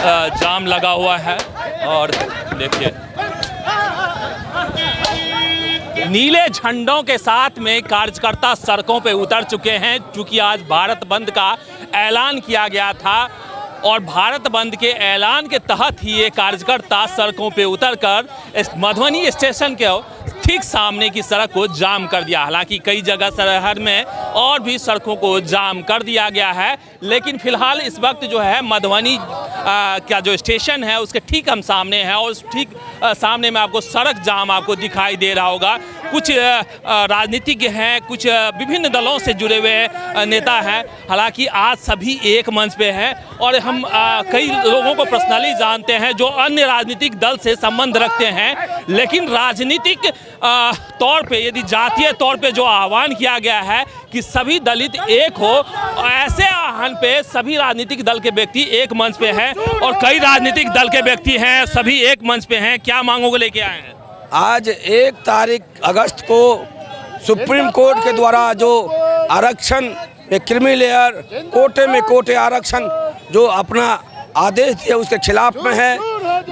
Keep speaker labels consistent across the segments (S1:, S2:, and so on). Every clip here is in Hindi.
S1: जाम लगा हुआ है। और देखिए नीले झंडों के साथ में कार्यकर्ता सड़कों पे उतर चुके हैं, क्योंकि आज भारत बंद का ऐलान किया गया था और भारत बंद के ऐलान के तहत ही ये कार्यकर्ता सड़कों पे उतरकर मधुबनी स्टेशन के ठीक सामने की सड़क को जाम कर दिया। हालांकि कई जगह शहर में और भी सड़कों को जाम कर दिया गया है, लेकिन फिलहाल इस वक्त जो है मधुबनी का जो स्टेशन है उसके ठीक हम सामने है और ठीक सामने में आपको सड़क जाम आपको दिखाई दे रहा होगा। कुछ राजनीतिज्ञ हैं, कुछ विभिन्न दलों से जुड़े हुए नेता हैं। हालांकि आज सभी एक मंच पे हैं और हम कई लोगों को पर्सनली जानते हैं जो अन्य राजनीतिक दल से संबंध रखते हैं, लेकिन राजनीतिक तौर पे यदि जातीय तौर पे जो आह्वान किया गया है कि सभी दलित एक हो, ऐसे आह्वान पे सभी राजनीतिक दल के व्यक्ति एक मंच पे हैं और कई राजनीतिक दल के व्यक्ति हैं सभी एक मंच पे हैं। क्या मांगों को लेके आए हैं?
S2: आज 1 तारीख अगस्त को सुप्रीम कोर्ट के द्वारा जो आरक्षण में क्रीमी लेयर कोटे में कोटे आरक्षण जो अपना आदेश दिया उसके खिलाफ में है।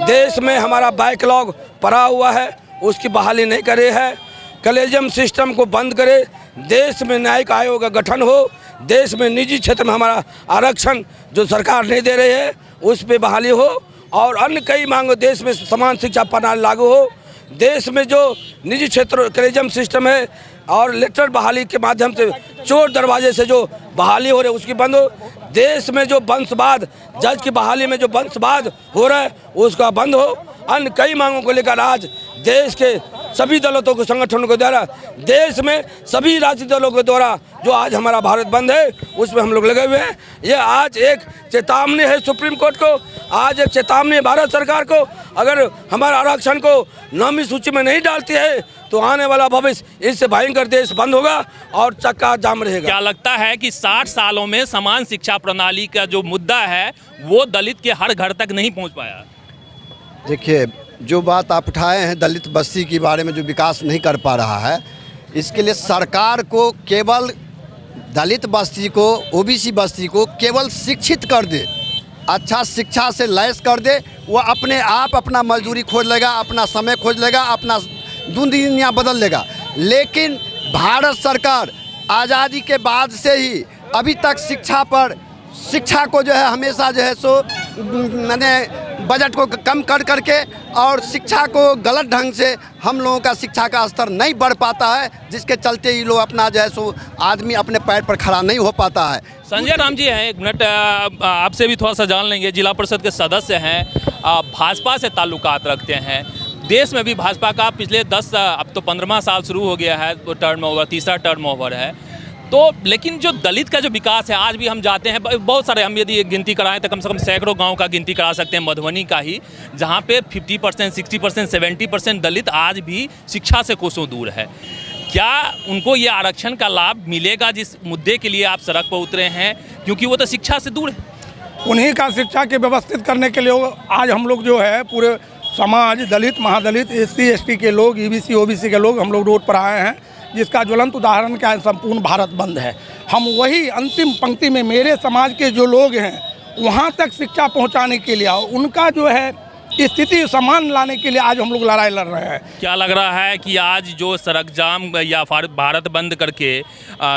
S2: देश में हमारा बैकलॉग पड़ा हुआ है, उसकी बहाली नहीं करे है। कॉलेजियम सिस्टम को बंद करे, देश में न्यायिक आयोग का गठन हो, देश में निजी क्षेत्र में हमारा आरक्षण जो सरकार नहीं दे रही है उस पर बहाली हो और अन्य कई मांगों, देश में समान शिक्षा प्रणाली लागू हो, देश में जो निजी क्षेत्र कॉलेजियम सिस्टम है और लेटर बहाली के माध्यम से चोर दरवाजे से जो बहाली हो रही है उसकी बंद हो, देश में जो वंशवाद जज की बहाली में जो वंशवाद हो रहा है उसका बंद हो। अन्य कई मांगों को लेकर आज देश के सभी दलों को संगठनों के द्वारा, देश में सभी राजनीतिक दलों के द्वारा जो आज हमारा भारत बंद है उसमें हम लोग लगे हुए हैं। ये आज एक चेतावनी है सुप्रीम कोर्ट को, आज एक चेतावनी है भारत सरकार को। अगर हमारा आरक्षण को 9वीं सूची में नहीं डालती है तो आने वाला भविष्य इससे भयंकर देश बंद होगा और चक्का जाम रहेगा।
S1: क्या लगता है कि 60 सालों में समान शिक्षा प्रणाली का जो मुद्दा है वो दलित के हर घर तक नहीं पहुंच पाया?
S3: देखिए, जो बात आप उठाए हैं दलित बस्ती के बारे में जो विकास नहीं कर पा रहा है, इसके लिए सरकार को केवल दलित बस्ती को, ओबीसी बस्ती को केवल शिक्षित कर दे, अच्छा शिक्षा से लैस कर दे, वो अपने आप अपना मजदूरी खोज लेगा, अपना समय खोज लेगा, अपना दुनिया बदल लेगा। लेकिन भारत सरकार आज़ादी के बाद से ही अभी तक शिक्षा को जो है हमेशा जो है सो मैंने बजट को कम कर करके और शिक्षा को गलत ढंग से हम लोगों का शिक्षा का स्तर नहीं बढ़ पाता है, जिसके चलते ये लोग अपना जो है सो आदमी अपने पैर पर खड़ा नहीं हो पाता है।
S1: संजय राम जी हैं, एक मिनट आपसे भी थोड़ा सा जान लेंगे। जिला परिषद के सदस्य हैं, भाजपा से ताल्लुकात रखते हैं, देश में भी भाजपा का पिछले 10 अब तो 15वां साल शुरू हो गया है, तो टर्म ओवर, तीसरा टर्म ओवर है। तो लेकिन जो दलित का जो विकास है, आज भी हम जाते हैं बहुत सारे, हम यदि गिनती कराएं तो कम से कम सैकड़ों गांव का गिनती करा सकते हैं मधुबनी का ही, जहां पे 50%, 60%, 70% दलित आज भी शिक्षा से कोसों दूर है। क्या उनको ये आरक्षण का लाभ मिलेगा जिस मुद्दे के लिए आप सड़क पर उतरे हैं, क्योंकि वो तो शिक्षा से दूर है?
S4: उन्हीं का शिक्षा के व्यवस्थित करने के लिए आज हम लोग जो है पूरे समाज, दलित, महादलित, SC ST के लोग, EBC OBC के लोग हम लोग रोड पर आए हैं, जिसका ज्वलंत उदाहरण क्या है, संपूर्ण भारत बंद है। हम वही अंतिम पंक्ति में मेरे समाज के जो लोग हैं वहाँ तक शिक्षा पहुँचाने के लिए, उनका जो है स्थिति समान लाने के लिए आज हम लोग लड़ाई लड़ रहे हैं।
S1: क्या लग रहा है कि आज जो सड़क जाम या भारत बंद करके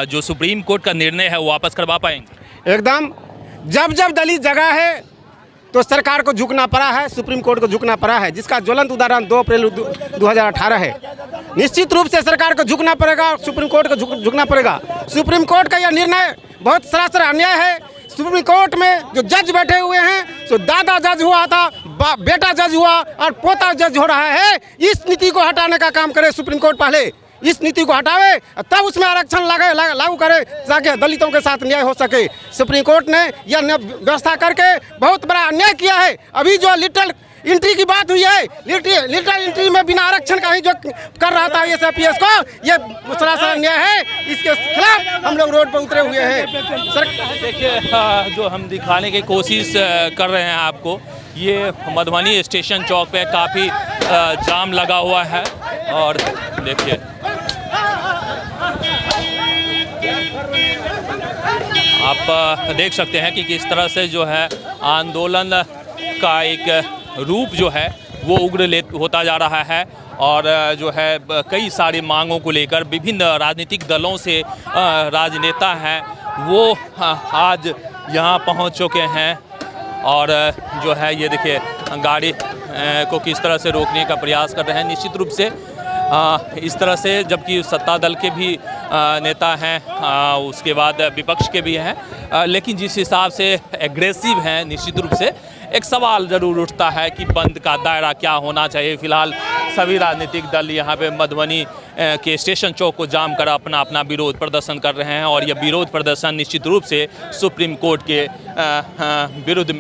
S1: जो सुप्रीम कोर्ट का निर्णय है वो वापस करवा पाएंगे?
S5: एकदम, जब जब दलित जगह है तो सरकार को झुकना पड़ा है, सुप्रीम कोर्ट को झुकना पड़ा है, जिसका ज्वलंत उदाहरण 2 अप्रैल 2018 है। निश्चित रूप से सरकार को झुकना पड़ेगा, सुप्रीम कोर्ट को झुकना पड़ेगा। सुप्रीम कोर्ट का यह निर्णय बहुत सरासर अन्याय है। सुप्रीम कोर्ट में जो जज बैठे हुए हैं, तो दादा जज हुआ था, बेटा जज हुआ और पोता जज हो रहा है। इस नीति को हटाने का काम करे सुप्रीम कोर्ट, पहले इस नीति को हटावे तब उसमें आरक्षण लागू करे ताकि दलितों के साथ न्याय हो सके। सुप्रीम कोर्ट ने यह व्यवस्था करके बहुत बड़ा अन्याय किया है। अभी जो लिटल एंट्री की बात हुई है, लिटल एंट्री में बिना आरक्षण का ही जो कर रहा था SIPS को, यह सरासर अन्याय है। इसके खिलाफ हम लोग रोड पर उतरे हुए हैं।
S1: देखिए, जो हम दिखाने की कोशिश कर रहे हैं आपको, ये मधुबनी स्टेशन चौक पे काफ़ी जाम लगा हुआ है और देखिए आप देख सकते हैं कि किस तरह से जो है आंदोलन का एक रूप जो है वो उग्र होता जा रहा है और जो है कई सारी मांगों को लेकर विभिन्न राजनीतिक दलों से राजनेता हैं वो आज यहाँ पहुँच चुके हैं और जो है ये देखिए गाड़ी को किस तरह से रोकने का प्रयास कर रहे हैं। निश्चित रूप से इस तरह से, जबकि सत्ता दल के भी नेता हैं, उसके बाद विपक्ष के भी हैं, लेकिन जिस हिसाब से एग्रेसिव हैं, निश्चित रूप से एक सवाल ज़रूर उठता है कि बंद का दायरा क्या होना चाहिए। फिलहाल सभी राजनीतिक दल यहाँ पे मधुबनी के स्टेशन चौक को जाम कर अपना अपना विरोध प्रदर्शन कर रहे हैं और यह विरोध प्रदर्शन निश्चित रूप से सुप्रीम कोर्ट के विरुद्ध